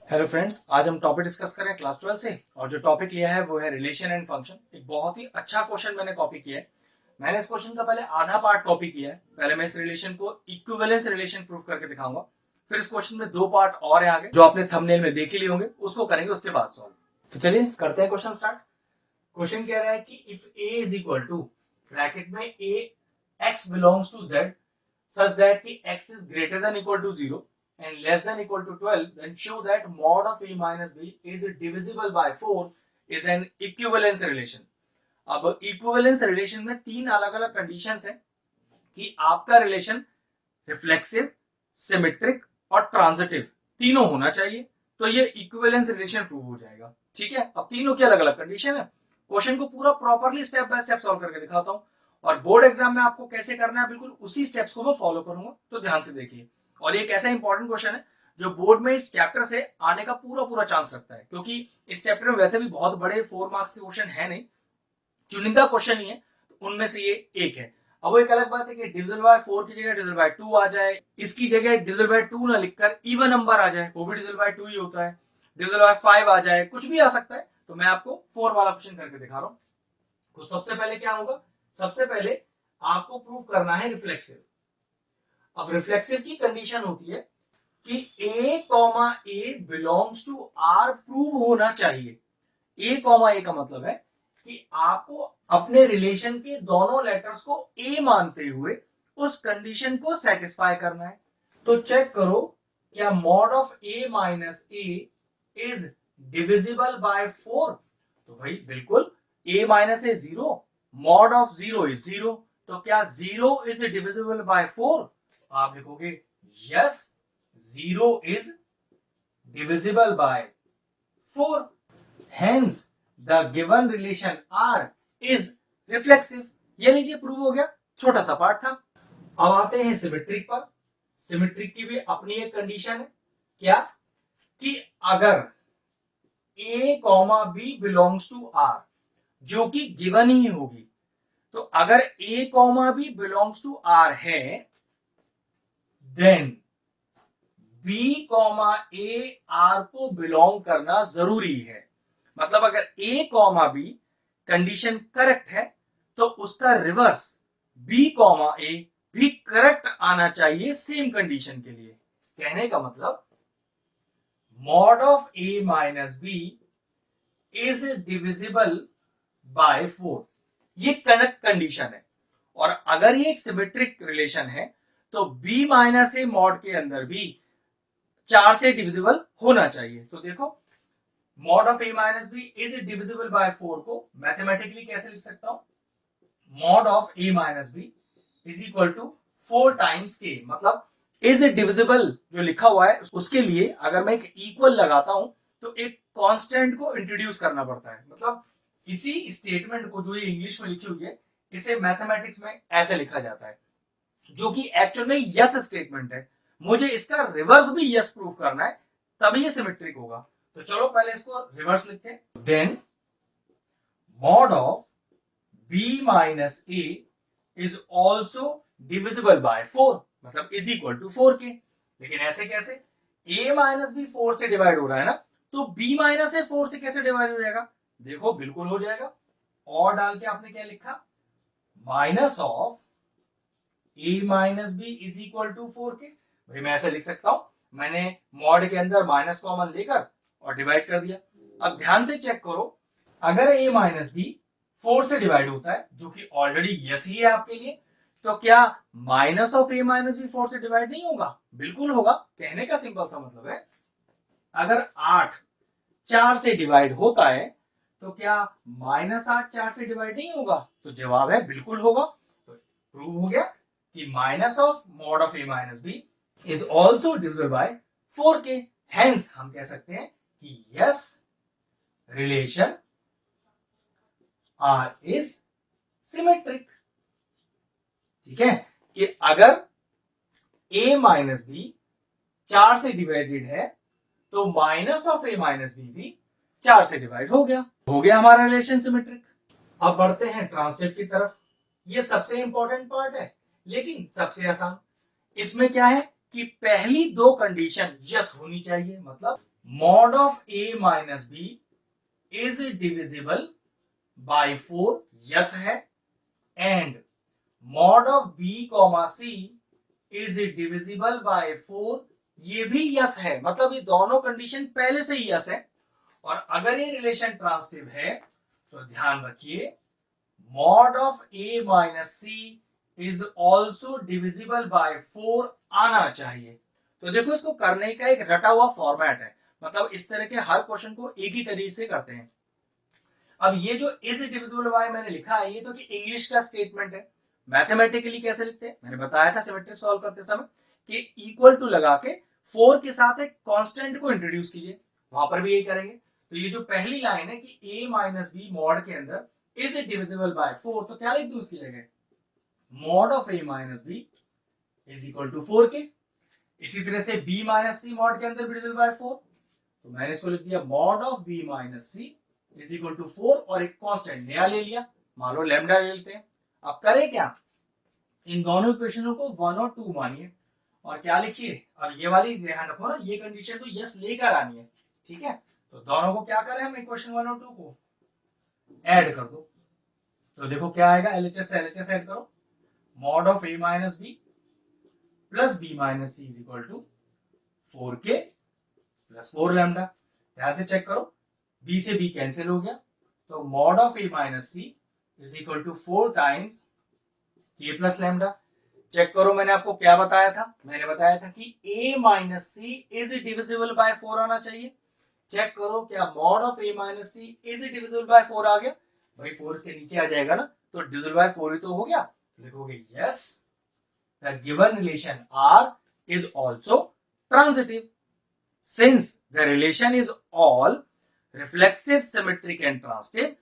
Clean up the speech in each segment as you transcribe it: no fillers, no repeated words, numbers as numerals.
Hello friends, आज हम topic discuss करें क्लास 12 से। और जो टॉपिक लिया है वो है रिलेशन एंड फंक्शन। एक बहुत ही अच्छा क्वेश्चन मैंने कॉपी किया है। मैंने इस क्वेश्चन का पहले आधा पार्ट कॉपी किया है। पहले मैं इस रिलेशन को इक्विवेलेंस रिलेशन प्रूव करके दिखाऊंगा। फिर इस क्वेश्चन में दो पार्ट और हैं आगे, जो आपने थंबनेल में देख ही लिए होंगे, उसको करेंगे उसके बाद सॉल्व। तो चलिए करते हैं क्वेश्चन स्टार्ट। क्वेश्चन कह रहा है कि if a is equal to bracket में a x belongs to Z such that the x is greater than equal to 0 and less than equal to 12, then show that mod of a minus b is divisible by 4 is an equivalence relation. अब equivalence relation में तीन अलग अलग conditions हैं कि आपका relation reflexive, symmetric और transitive तीनों होना चाहिए, तो ये इक्विवेलेंस रिलेशन प्रूव हो जाएगा। ठीक है, अब तीनों की अलग अलग कंडीशन है। क्वेश्चन को पूरा properly step by step solve करके दिखाता हूं, और बोर्ड एग्जाम में आपको कैसे करना है बिल्कुल उसी स्टेप्स को मैं फॉलो करूंगा, तो ध्यान से देखिए। और ये एक ऐसा इंपॉर्टेंट क्वेश्चन है जो बोर्ड में इस चैप्टर से आने का पूरा पूरा चांस रखता है, क्योंकि इस चैप्टर में वैसे भी बहुत बड़े 4 मार्क्स के क्वेश्चन है नहीं, चुनिंदा क्वेश्चन ही है, तो उनमें से ये एक है। अब वो एक अलग बात है कि डिविजन बाय 4 की जगह डिविजन बाय 2 आ जाए, इसकी जगह डिविजन बाय 2 ना लिखकर इवन नंबर आ जाए, वो भी डिविजन बाय 2 ही होता है, डिविजन बाय 5 आ जाए, कुछ भी आ सकता है। तो मैं आपको 4 वाला क्वेश्चन करके दिखा रहा हूं। तो सबसे पहले क्या होगा, सबसे पहले आपको प्रूव करना है रिफ्लेक्सिव। अब रिफ्लेक्सिव की कंडीशन होती है कि a comma a belongs to R prove होना चाहिए। a कॉमा ए का मतलब है कि आपको अपने रिलेशन के दोनों लेटर्स को a मानते हुए उस कंडीशन को सेटिस्फाई करना है। तो चेक करो, क्या mod of a minus A is divisible by 4? तो भाई बिल्कुल, a minus A 0, mod of 0 is 0, तो क्या 0 इज डिविजिबल बाय 4? आप लिखोगे yes, 0 is divisible by 4, hence the given relation R is reflexive. ये लीजिए प्रूव हो गया, छोटा सा पार्ट था। अब आते हैं सिमेट्रिक पर। सिमेट्रिक की भी अपनी एक कंडीशन है, क्या कि अगर a comma b belongs to R, जो कि गिवन ही होगी, तो अगर a comma b belongs to R है, then b comma a R को बिलोंग करना जरूरी है। मतलब अगर a comma b condition correct है, तो उसका रिवर्स b कॉमा ए भी करेक्ट आना चाहिए सेम कंडीशन के लिए। कहने का मतलब mod of a minus b is divisible by 4, ये करेक्ट कंडीशन है। और अगर ये एक सिमेट्रिक रिलेशन है, तो b माइनस ए मॉड के अंदर भी 4 से डिविजिबल होना चाहिए। तो देखो, mod of a minus b is divisible by 4 को मैथमेटिकली कैसे लिख सकता हूं, mod of a minus b is equal to 4 times k। मतलब इज डिविजिबल जो लिखा हुआ है उसके लिए अगर मैं एक इक्वल लगाता हूं, तो एक कांस्टेंट को इंट्रोड्यूस करना पड़ता है। मतलब इसी स्टेटमेंट को, जो ये इंग्लिश में लिखी हुई है, इसे मैथमेटिक्स में ऐसे लिखा जाता है, जो कि एक्चुअल में यस स्टेटमेंट है। मुझे इसका रिवर्स भी यस प्रूफ करना है, तभी ये सिमेट्रिक होगा। तो चलो पहले इसको रिवर्स लिखते हैं। Then mod of b minus A is also divisible by 4, मतलब इज इक्वल टू 4k। लेकिन ऐसे कैसे, a माइनस बी 4 से डिवाइड हो रहा है ना, तो b माइनस ए 4 से कैसे डिवाइड हो जाएगा? देखो बिल्कुल हो जाएगा। और डाल के आपने क्या लिखा, minus of a minus b is equal to 4k। भाई मैं ऐसे लिख सकता हूं, मैंने मॉड के अंदर माइनस कॉमन लेकर और डिवाइड कर दिया। अब ध्यान से चेक करो, अगर a माइनस बी 4 से डिवाइड होता है, जो कि ऑलरेडी यस ही है आपके लिए, तो क्या minus of a minus b 4 से डिवाइड नहीं होगा? बिल्कुल होगा। कहने का सिंपल सा मतलब है, अगर 8 4 से डिवाइड होता है, तो क्या माइनस 8 4 से डिवाइड नहीं होगा? तो जवाब है बिल्कुल होगा। तो प्रूव हो गया कि minus of mod of a minus b is also divisible by 4k। Hence हम कह सकते हैं कि yes, relation R is symmetric. ठीक है, कि अगर a माइनस बी 4 से डिवाइडेड है, तो minus of a minus b भी 4 से डिवाइड हो गया हमारा रिलेशन सिमेट्रिक। अब बढ़ते हैं ट्रांसटिव की तरफ। ये सबसे इंपॉर्टेंट पार्ट है, लेकिन सबसे आसान। इसमें क्या है कि पहली दो कंडीशन यस होनी चाहिए। मतलब mod of a minus b is divisible by 4, yes है, and mod of b comma c is divisible by 4, ये भी यस है। मतलब ये दोनों कंडीशन पहले से ही यस है। और अगर ये रिलेशन ट्रांसिटिव है तो ध्यान रखिए mod of a minus c is also divisible by 4 आना चाहिए। तो देखो इसको करने का एक रटा हुआ फॉर्मेट है, मतलब इस तरह के हर क्वेश्चन को एक ही तरीके से करते हैं। अब ये जो इज डिविजिबल बाय मैंने लिखा है ये तो कि इंग्लिश का स्टेटमेंट है। मैथमेटिकली कैसे लिखते हैं मैंने बताया था सिमेट्रिक सॉल्व करते समय कि इक्वल टू लगा के 4 के साथ एक कांस्टेंट को इंट्रोड्यूस कीजिए, वहां पर भी यही करेंगे। तो ये जो पहली लाइन है कि a माइनस बी मॉड के अंदर इज डिविजिबल बाय 4, तो क्या लिख दूं उसकी जगह mod of a minus b is equal to 4 के। इसी तरह से b माइनस सी मॉड के अंदर डिविजिबल बाय 4, तो मैंने इसको लिख दिया mod of b minus c is equal to 4 और एक कांस्टेंट नया ले लिया, मान लो लैम्डा ले लेते हैं। अब करें क्या, इन दोनों इक्वेशनों को 1 और 2 मानिए और क्या लिखिए, अब ये वाली ध्यान रखो ना, ये कंडीशन तो यस लेकर आनी है, ठीक है। तो दोनों को क्या करें हम, इक्वेशन 1 और 2 को ऐड कर दो। तो देखो क्या आएगा, एलएचएस से एलएचएस ऐड करो, mod of a minus b plus b minus c is equal to 4k plus 4 lambda. ध्यान से चेक करो, b से b कैंसिल हो गया, तो mod of a minus c is equal to 4 times k plus lambda. Check करो मैंने आपको क्या बताया था, मैंने बताया था कि a minus c is divisible by 4 आना चाहिए। चेक करो क्या mod of a minus c is divisible by 4 आ गया, भाई 4 इसके नीचे आ जाएगा ना, तो डिविजिबल बाय 4 ही तो हो गया। लिखोगे yes the given relation r is also transitive since the relation is all reflexive, symmetric and transitive,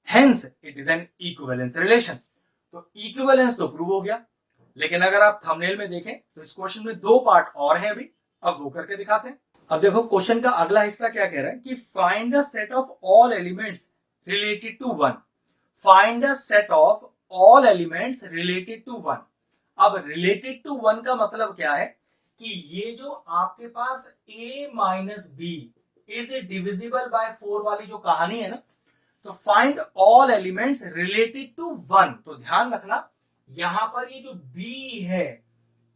hence it is an equivalence relation। तो इक्विवेलेंस तो प्रूव हो गया, लेकिन अगर आप थंबनेल में देखें तो इस क्वेश्चन में 2 पार्ट और हैं अभी, अब वो करके दिखाते हैं। अब देखो क्वेश्चन का अगला हिस्सा क्या कह रहा है कि find the set of all elements related to 1। Find the set of all elements related to 1। अब रिलेटेड टू 1 का मतलब क्या है कि ये जो आपके पास a minus b is divisible by 4 वाली जो कहानी है ना, तो find all elements related to 1। तो ध्यान रखना यहां पर ये जो b है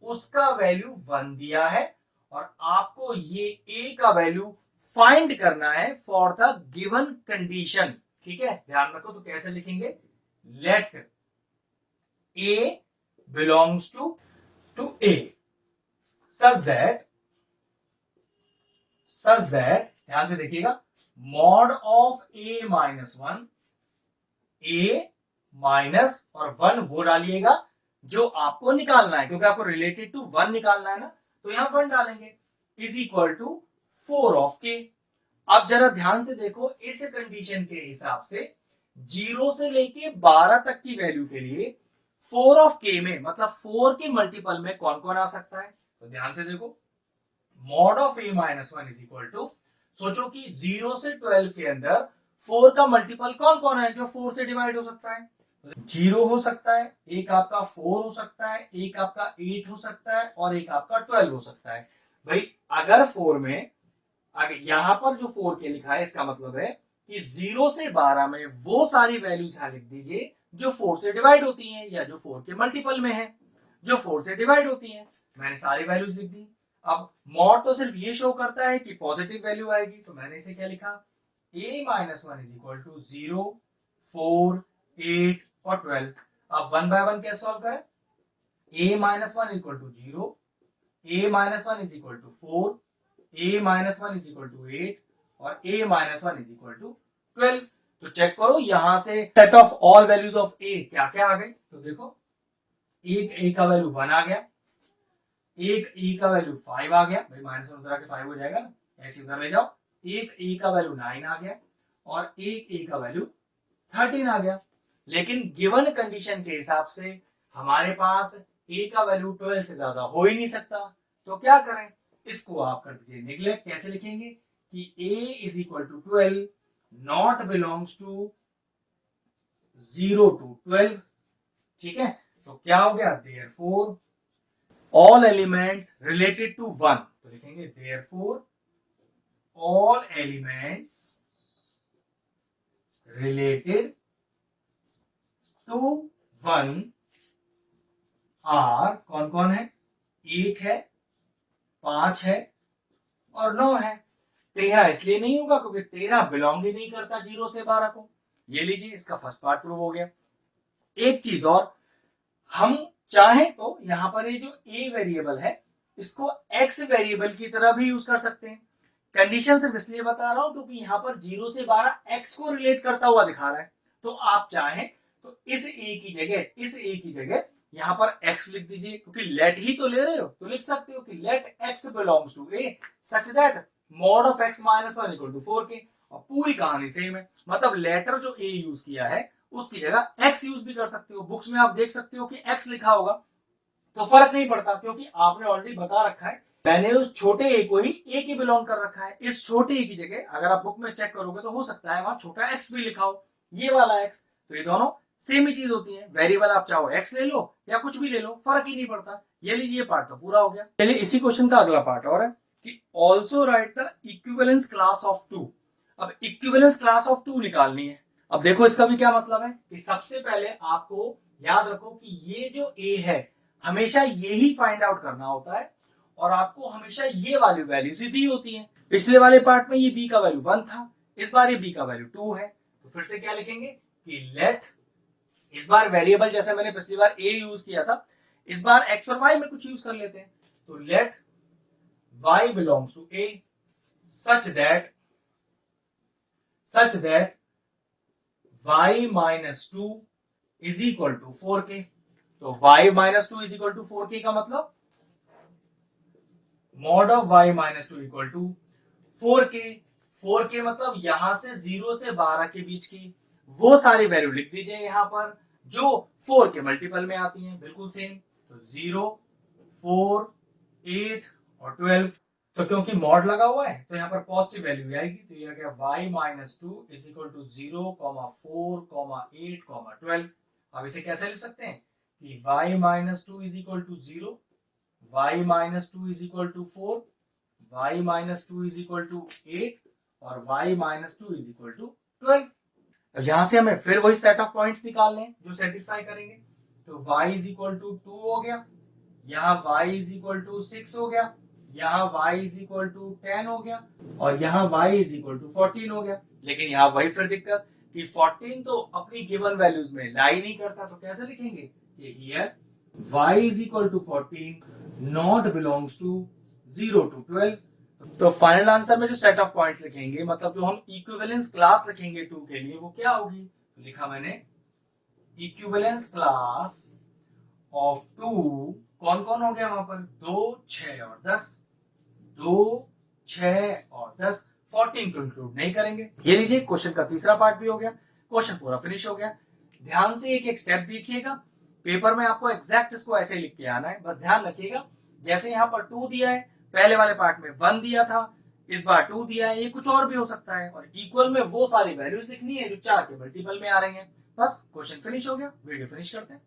उसका वैल्यू 1 दिया है और आपको ये a का वैल्यू फाइंड करना है फॉर द गिवन कंडीशन, ठीक है। ध्यान रखो, तो कैसे लिखेंगे, let a belongs to a such that ध्यान से देखिएगा mod of a minus 1, a minus और 1 वो डालिएगा जो आपको निकालना है, क्योंकि आपको रिलेटेड टू 1 निकालना है ना, तो यहां 1 डालेंगे, is equal to 4 of k। अब जरा ध्यान से देखो, इस कंडीशन के हिसाब से 0 से लेके 12 तक की वैल्यू के लिए 4 ऑफ k में, मतलब 4 के मल्टीपल में कौन कौन आ सकता है। तो ध्यान से देखो, mod of a minus 1 is equal to, सोचो कि 0 से 12 के अंदर 4 का मल्टीपल कौन कौन है जो 4 से डिवाइड हो सकता है। 0 हो सकता है, एक आपका 4 हो सकता है, एक आपका 8 हो सकता है और एक आपका 12 हो सकता है। भाई अगर 4 में, अगर यहां पर जो 4 के लिखा है इसका मतलब है कि 0 से 12 में वो सारी वैल्यूज यहां लिख दीजिए जो 4 से डिवाइड होती हैं या जो 4 के मल्टीपल में है, जो 4 से डिवाइड होती हैं। मैंने सारी वैल्यूज लिख दी। अब मॉड तो सिर्फ ये शो करता है कि पॉजिटिव वैल्यू आएगी, तो मैंने इसे क्या लिखा, a minus 1 is equal to 0, 4, 8 और 12। अब 1 बाय 1 कैसे सॉल्व करें, a minus 1 equal to 0, a minus 1 is equal to 4, a minus 1 is equal to 8 और a minus 1 is equal to 12। तो चेक करो यहां से set of all values of a क्या क्या आ गए। तो देखो, एक a का वैल्यू 1 आ गया, एक e का वैल्यू 5 आ गया, भाई माइनस 1 उधर के 5 हो जाएगा ना, ऐसे उधर ले जाओ, एक e का वैल्यू 9 आ गया और एक a का वैल्यू 13 आ गया। लेकिन गिवन कंडीशन के हिसाब से हमारे पास a का वैल्यू 12 से ज्यादा हो ही नहीं सकता, तो क्या करें, इसको आप कर दीजिए निगलेक्ट। कैसे लिखेंगे कि a is equal to 12 not belongs to 0 to 12, ठीक है। तो क्या हो गया, therefore all elements related to 1, तो लिखेंगे therefore all elements related to 1 are, कौन कौन है, 1 है, 5 है और 9 है। 13 इसलिए नहीं होगा क्योंकि 13 बिलोंग ही नहीं करता 0 से 12 को। ये लीजिए, इसका फर्स्ट पार्ट प्रूव हो गया। एक चीज और, हम चाहें तो यहां पर ये जो a वेरिएबल है इसको x वेरिएबल की तरह भी यूज कर सकते हैं। कंडीशन सिर्फ इसलिए बता रहा हूं क्योंकि यहां पर 0 से 12 x को रिलेट करता हुआ दिखा रहा है। तो आप चाहें तो इस a की जगह यहां पर x लिख दीजिए, क्योंकि लेट ही तो ले रहे हो तो लिख सकते हो कि let x belongs to a such that mod of x minus 1 equal to 4k। और पूरी कहानी सेम है, मतलब लेटर जो a यूज किया है उसकी जगह x यूज भी कर सकते हो। बुक्स में आप देख सकते हो कि x लिखा होगा तो फर्क नहीं पड़ता, क्योंकि आपने ऑलरेडी बता रखा है मैंने उस छोटे a को ही a के बिलोंग कर रखा है। इस छोटे a की जगह अगर आप बुक में चेक करोगे तो हो सकता है वहां छोटा x भी लिखा हो, ये वाला x। तो ये दोनों सेम ही चीज होती है। वेरिएबल आप चाहो x ले लो या कुछ भी ले लो, फर्क ही नहीं पड़ता। ये लीजिए, पार्ट तो पूरा हो गया। चलिए इसी क्वेश्चन का अगला पार्ट और है कि also right the equivalence class of 2। अब इक्विवेलेंस क्लास ऑफ 2 निकालनी है। अब देखो इसका भी क्या मतलब है कि सबसे पहले आपको याद रखो कि ये जो a है हमेशा ये ही फाइंड आउट करना होता है और आपको हमेशा ये वाली वैल्यूज ही दी होती है। पिछले वाले पार्ट में ये b का वैल्यू 1 था, इस बार ये b का वैल्यू 2 है। तो फिर से क्या लिखेंगे कि लेट, इस बार वेरिएबल जैसे मैंने पिछली बार a यूज किया था, इस बार x और y में कुछ यूज कर लेते हैं। तो let y belongs to a such that y minus 2 is equal to 4k। तो y minus 2 is equal to 4k का मतलब mod of y minus 2 equal to 4k। 4k मतलब यहां से 0 से 12 के बीच की वो सारी वैल्यू लिख दीजिए यहां पर जो 4 के मल्टीपल में आती हैं, बिल्कुल सेम। तो 0, 4, 8 और 12। तो क्योंकि मॉड लगा हुआ है तो यहाँ पर पॉजिटिव वैल्यू आएगी। तो यह गया y minus 2 is equal to 0, 4, 8, 12। अब इसे कैसे लिख सकते हैं कि y minus 2 is equal to 0, y minus 2 is equal to 4, y minus 2 is equal to 8 और y minus 2 is equal to 12। अब यहां से हमें फिर वही सेट ऑफ पॉइंट्स निकालने हैं जो सेटिस्फाई करेंगे। तो y इज इक्वल टू 2 हो गया, यहाँ y इज इक्वल टू 6 हो गया, यहाँ y इज इक्वल टू 10 हो गया और यहाँ y इज इक्वल टू 14 हो गया। लेकिन यहाँ वही फिर दिक्कत कि 14 तो अपनी गिवन वैल्यूज में लाई नहीं करता। तो कैसे लिखेंगे कि here y is equal to 14 not belongs to 0 to 12। तो फाइनल आंसर में जो सेट ऑफ पॉइंट्स लिखेंगे, मतलब जो हम इक्विवेलेंस क्लास लिखेंगे 2 के लिए, वो क्या होगी। तो लिखा मैंने इक्विवेलेंस क्लास ऑफ 2 कौन कौन हो गया वहां पर 2, 6 और 10। 2, 6 और 10, 14 को इंक्लूड नहीं करेंगे। ये लीजिए, क्वेश्चन का तीसरा पार्ट भी हो गया, क्वेश्चन पूरा फिनिश हो गया। ध्यान से एक एक स्टेप देखिएगा, पेपर में आपको एग्जैक्ट इसको ऐसे लिख के आना है। बस ध्यान रखिएगा, जैसे यहाँ पर 2 दिया है, पहले वाले पार्ट में 1 दिया था, इस बार 2 दिया है, ये कुछ और भी हो सकता है। और इक्वल में वो सारी वैल्यूज लिखनी है जो 4 के मल्टीपल में आ रही हैं। बस क्वेश्चन फिनिश हो गया, वीडियो फिनिश करते हैं।